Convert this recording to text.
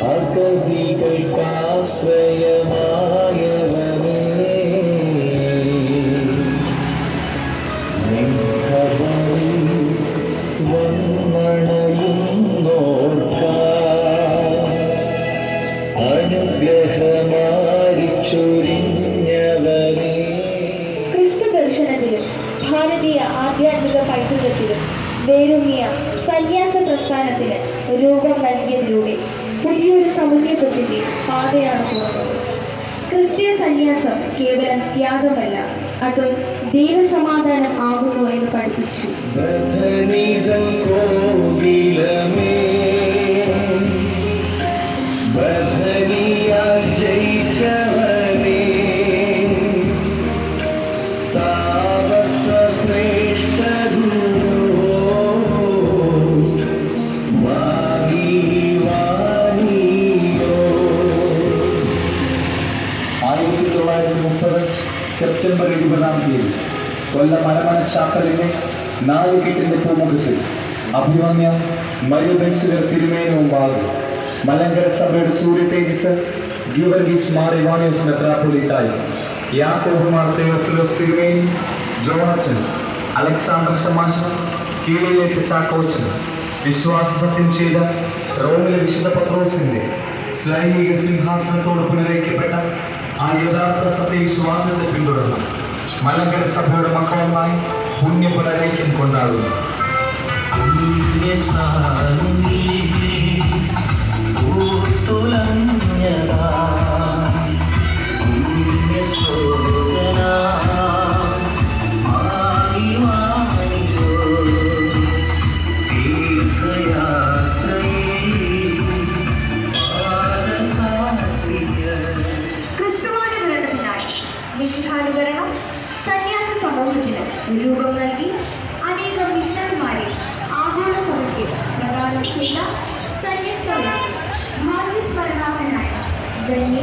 അഗതികൾക്കാശ്രയമായവനേ, നിൻഖബറിൽ വന്നണയുന്നോർക്കായി അനുഗ്രഹമാരി ചൊരിഞ്ഞവനേ. ക്രിസ്തു ദർശനത്തിലും ഭാരതീയ ആധ്യാത്മിക പൈതൃകത്തിലും വേരൂന്നിയ സന്യാസ പ്രസ്ഥാനത്തിന് രൂപം നൽകിയതിലൂടെ പുതിയൊരു സമന്വയത്വത്തിന്റെ പാതയാണ് തുറന്നത്. ക്രിസ്തീയ സന്യാസം കേവലം ത്യാഗമല്ല, അത് ദൈവസമാധാനം ആകുന്നു എന്ന് പഠിപ്പിച്ചു. സെപ്റ്റംബർ 20 കൊല്ലം മലമണശാഖലിന്റെ നാലുകെട്ടിന്റെ പൂമുഖത്തിൽ അഭിമന്യ മരുബൻസുകൾ തിരുമേന് മുമ്പാകെ മലങ്കര സഭയുടെ സൂര്യ തേജസ് ഗീവർഗീസ് മാർ ഇവാനിയോസ് മെത്രാപ്പൊലീത്തായി യാക്കോബുമാർ തെയോഫിലോസ് തിരുമേനി, ജോണച്ചൻ, അലക്സാണ്ടർ ശമാശൻ, കീഴിലേറ്റ് ചാക്കോച്ചൻ, വിശ്വാസ സത്യം ചെയ്ത റോമിലെ വിശുദ്ധ പത്രോസിന്റെ സൈനിക സിംഹാസനത്തോട് പുനരയിക്കപ്പെട്ട ആ യഥാർത്ഥ സത്യവിശ്വാസത്തെ പിന്തുടർന്ന് മലങ്കര സഭയുടെ മക്കളുമായി പുണ്യ പുനരൈക്യം കൊണ്ടാടുന്നു. വിശുദ്ധാനുകരണം സന്യാസ സമൂഹത്തിന് രൂപം നൽകി അനേകം മിഷണറിമാരെ ആഗോള സഭയ്ക്ക് പ്രദാനം ചെയ്ത സന്യസ്ത ഭാഗ്യസ്മരണാർഹനായ ധന്യ